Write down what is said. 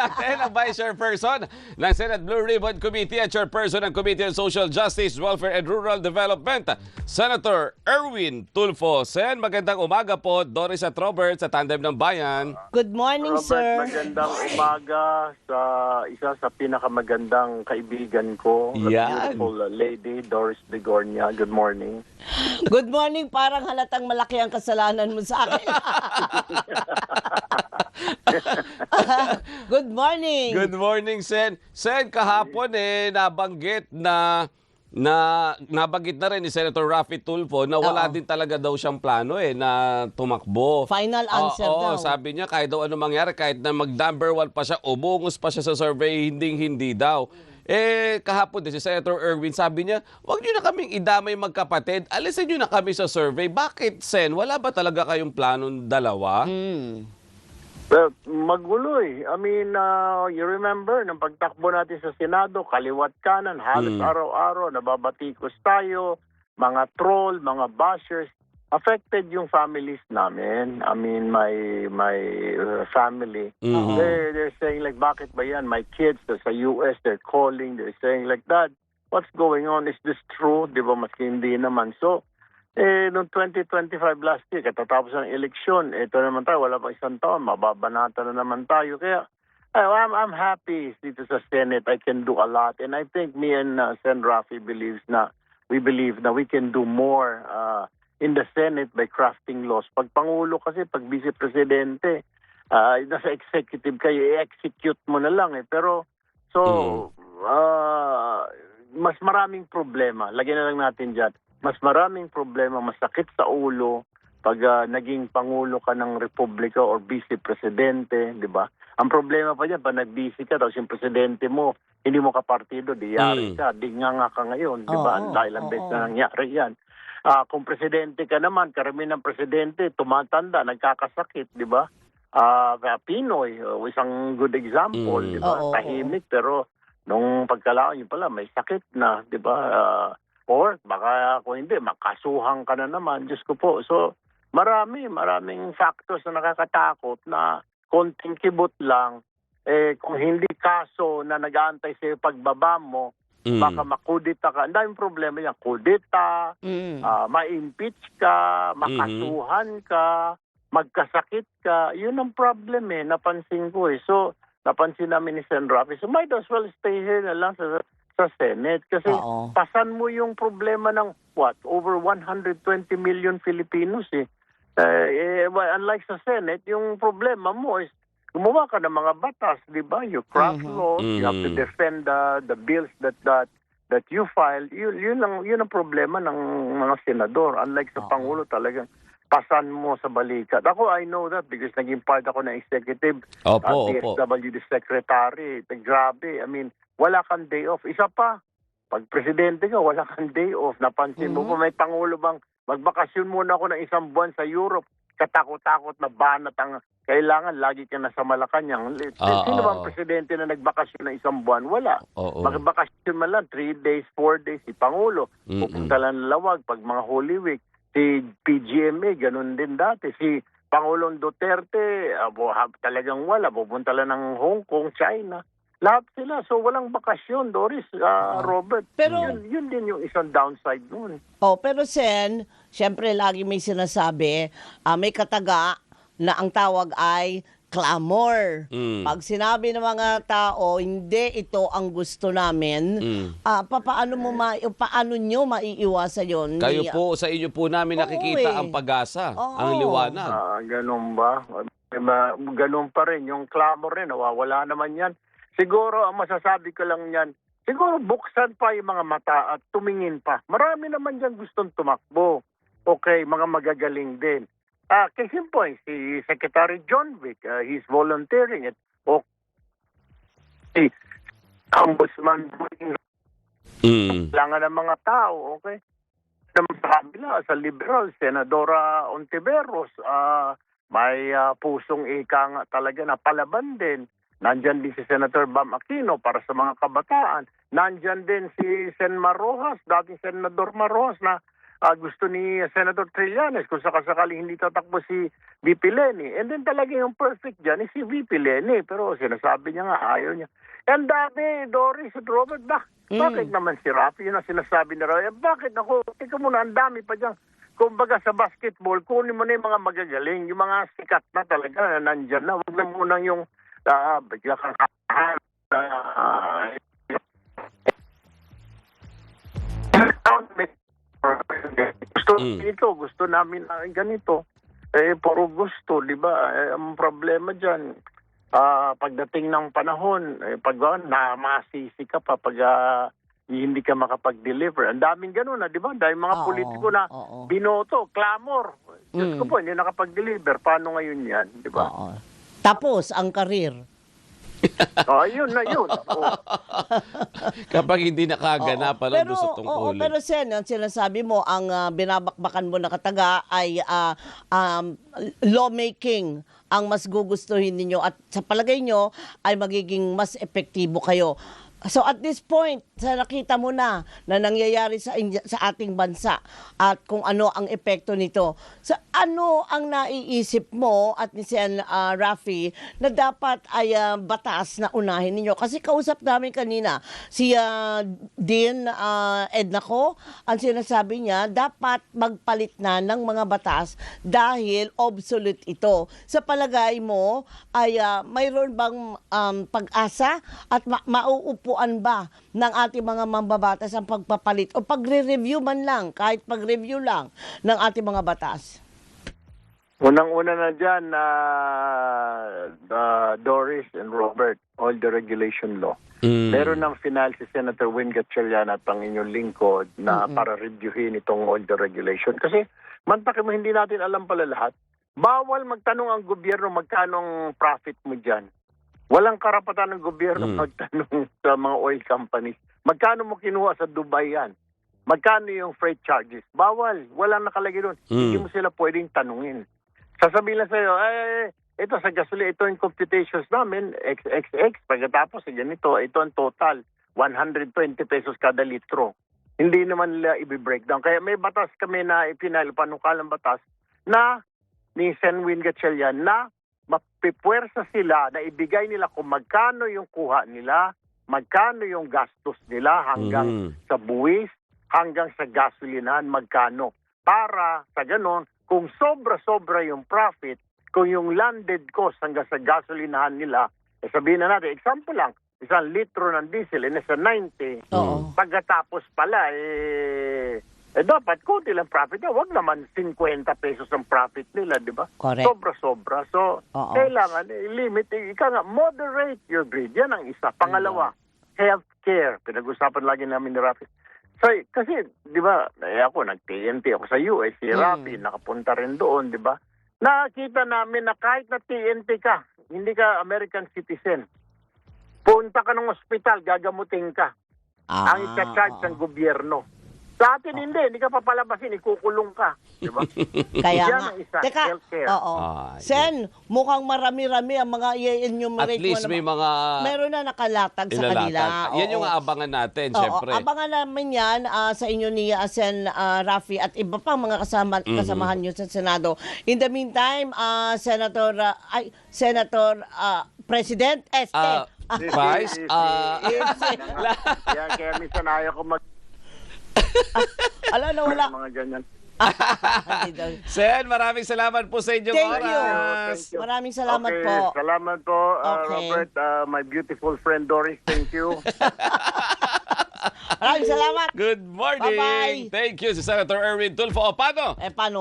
Atin ang Vice Chairperson ng Senate Blue Ribbon Committee at Chairperson ng Committee on Social Justice, Welfare and Rural Development, Senator Erwin Tulfo. Sen, magandang umaga po. Doris at Robert sa Tandem ng Bayan. Good morning, Robert, sir. magandang umaga sa isa sa pinakamagandang kaibigan ko, a Yan. beautiful lady, Doris Bigornia. Good morning. Good morning. Parang halatang malaki ang kasalanan mo sa akin. Good morning. Good morning, Sen. Sen, kahapon nabanggit nabanggit na rin ni Senator Raffy Tulfo na wala Oo. din talaga daw siyang plano na tumakbo. Final answer Oo, daw. sabi niya kahit daw ano mangyari, kahit na mag-number 1 pa siya, umungos pa siya sa survey, hindi daw. Kahapon din si Senator Erwin, sabi niya, wag niyo na kaming idamay magkapatid, alisin niyo na kami sa survey. Bakit, Sen? Wala ba talaga kayong planong dalawa? Well, magulo eh. I mean, you remember, nung pagtakbo natin sa Senado, kaliwat kanan, halos araw-araw, nababatikos tayo, mga troll, mga bashers, affected yung families namin. I mean, my family. They're saying like, bakit ba yan? My kids, sa US, they're calling, they're saying like that. What's going on? Is this true? Di ba, maski hindi naman. So, noong 2025 last year, katatapos ng eleksyon, ito naman tayo, wala pa isang taon, mababanata na naman tayo. Kaya, I'm happy dito sa Senate. I can do a lot. And I think me and Sen. Raffy we believe na we can do more in the Senate by crafting laws. Pag Pangulo kasi, pag Vice Presidente, nasa executive kayo, i-execute mo na lang eh. Pero, mas maraming problema. Lagyan na lang natin dyan. Mas maraming problema, masakit sa ulo pag naging Pangulo ka ng Republika or Vice Presidente, di ba? Ang problema pa dyan, pag nag-vice ka, tapos yung Presidente mo, hindi mo kapartido, di yari ka, di nga ka ngayon, di ba? Dahil ang beses na nangyari yan. Kung Presidente ka naman, karamihan ng Presidente, tumatanda, nagkakasakit, di ba? Pinoy, isang good example, di ba? Tahimik, pero nung pagkalaon, yun pala, may sakit na, di ba? Or baka kung hindi, makasuhan ka na naman. Diyos ko po. So, maraming factors na nakakatakot na konting kibot lang. Kung hindi kaso na nag-aantay sa'yo pagbaba mo, baka makudita ka. Ang daming problema yan. Kudita, ma-impeach ka, makasuhan ka, magkasakit ka. Yun ang problem napansin ko So, napansin namin ni Sen. Raffy. So, might as well stay here na lang sa Senate kasi pasan mo yung problema ng over 120 million Filipinos unlike sa Senate, yung problema mo is gumawa ka ng mga batas, di ba? You craft laws, you have to defend the bills that you filed. Yun ang problema ng mga senador. Unlike sa Pangulo, talagang pasan mo sa balikat. Ako, I know that because naging part ako ng executive DSWD secretary. Grabe. I mean, wala kang day off. Isa pa, pag presidente ka, wala kang day off. Napansin mo pa, may Pangulo bang magbakasyon muna ako ng isang buwan sa Europe. Katakot-takot na banat ang kailangan. Lagi ka nasa Malacanang. Sino bang presidente na nagbakasyon ng isang buwan? Wala. Magbakasyon man lang, 3 days, 4 days. Si Pangulo, pupunta lang lawag pag mga Holy Week. Si PGMA, ganun din dati. Si Pangulong Duterte, talagang wala. Pupunta lang ng Hong Kong, China. Lahat sila. So, walang bakasyon, Doris, Robert. Pero, yun din yung isang downside nun. Pero Sen, syempre lagi may sinasabi, may kataga na ang tawag ay clamor. Pag sinabi ng mga tao, hindi ito ang gusto namin, paano nyo maiiwasan yun? Kayo po, sa inyo po namin nakikita ang pag-asa, ang liwanag. Ganun ba? Ganun pa rin. Yung clamor rin, nawawala naman yan. Siguro, ang masasabi ko lang yan, siguro buksan pa yung mga mata at tumingin pa. Marami naman dyan gustong tumakbo. Okay, mga magagaling din. Case in point, si Secretary John Vic, he's volunteering it. Si Ombudsman, kailangan ng mga tao, okay? Sa liberal, Senadora Ontiveros, may pusong ika nga talaga na palaban din. Nandyan din si Senator Bam Aquino para sa mga kabataan. Nandyan din si Sen. Marrojas, dating Senador Marrojas na gusto ni Senator Trillanes kung sakasakaling hindi tatakbo si VP Leni. And then talaga yung perfect dyan is si VP Leni. Pero sinasabi niya nga, ayaw niya. And dami, Doris at Robert, bakit naman si Rafi? Yun ang sinasabi ni Rafi. Bakit ako? Tika muna, ang dami pa dyan. Kumbaga sa basketball, kunin mo na yung mga magagaling, yung mga sikat na talaga na nandyan na. Huwag na muna yung gusto namin ganito. Puro gusto, di ba? Ang problema dyan, pagdating ng panahon, pag masisi ka pa pag hindi ka makapag-deliver. Ang daming ganun, di ba? Dahil mga politiko na binoto, clamor. Diyos ko po, hindi nakapag-deliver. Paano ngayon yan, di ba? Tapos, ang karir. Yun na yun. Kapag hindi nakaganapan, gusto tungkulin. Pero Sen, ang sinasabi mo, ang binabakbakan mo na kataga ay lawmaking ang mas gugustuhin ninyo at sa palagay nyo ay magiging mas epektibo kayo. So at this point, sa nakita mo na nangyayari sa ating bansa at kung ano ang epekto nito, sa ano ang naiisip mo at ni Sen Rafi na dapat ay batas na unahin ninyo? Kasi kausap namin kanina si Dean Edna ko, ang sinasabi niya dapat magpalit na ng mga batas dahil obsolete ito. Sa palagay mo ay mayroon bang pag-asa at mauupuan ba ng ating mga mambabatas ang pagpapalit o pagre-review man lang, kahit pag-review lang ng ating mga batas? Unang-una na dyan, Doris and Robert, all the regulation law. Meron ng final si Senator Win Gatchalian at ang inyong lingkod na para reviewin itong all the regulation. Kasi mantakin mo, hindi natin alam pala lahat. Bawal magtanong ang gobyerno magkano ang profit mo dyan. Walang karapatan ng gobyerno magtanong sa mga oil companies. Magkano mo kinuha sa Dubai yan? Magkano yung freight charges? Bawal. Walang nakalagay doon. Hindi mo sila pwedeng tanungin. Sasabihin lang sa'yo, ito sa gasolina, ito yung computations namin, XXX. Pagkatapos, ganito, ito ang total. 120 pesos kada litro. Hindi naman nila i-breakdown. Kaya may batas kami na ipinal, panukalang batas, na ni Sen. Win Gatchalian na mapipuwersa sila na ibigay nila kung magkano yung kuha nila, magkano yung gastos nila hanggang sa buwis, hanggang sa gasolinahan, magkano. Para sa ganon, kung sobra-sobra yung profit, kung yung landed cost hanggang sa gasolinahan nila, sabihin na natin, example lang, 1 litro ng diesel, nasa 90, pagkatapos pala, dapat kunti lang profit na. Huwag naman 50 pesos ang profit nila, di ba? Correct. Sobra-sobra. So, kailangan limit. Ika nga, moderate your greed. Yan ang isa. Pangalawa, healthcare. Pinag-usapan lagi namin ni Rafi. So, kasi, di ba, ako, nag-TNT ako sa US. Si Rafi, nakapunta rin doon, di ba? Nakita namin na kahit na TNT ka, hindi ka American citizen, punta ka ng ospital, gagamutin ka. Ang ika-charge ng gobyerno. Sa atin hindi ka papalabasin, ikukulong ka. Diba? Kaya yan nga. ang isa, Teka, healthcare. Sen, mukhang marami-rami ang mga i-enumerate At least mo. may mga meron na nakalatag sa kanila. Yan yung aabangan natin, syempre. Abangan namin yan sa inyo ni Sen Rafi at iba pang mga kasamahan nyo sa Senado. In the meantime, Senator President Este. Vice, Yan, kaya minsan ayaw ko Ala na wala. mga ganyan. Sen, maraming salamat po sa inyong Thank oras. you. Maraming salamat po. Salamat po, Robert, my beautiful friend Doris. Thank you. Maraming salamat. Good morning. Bye-bye. Thank you si Senator Erwin Tulfo. O, paano? Paano?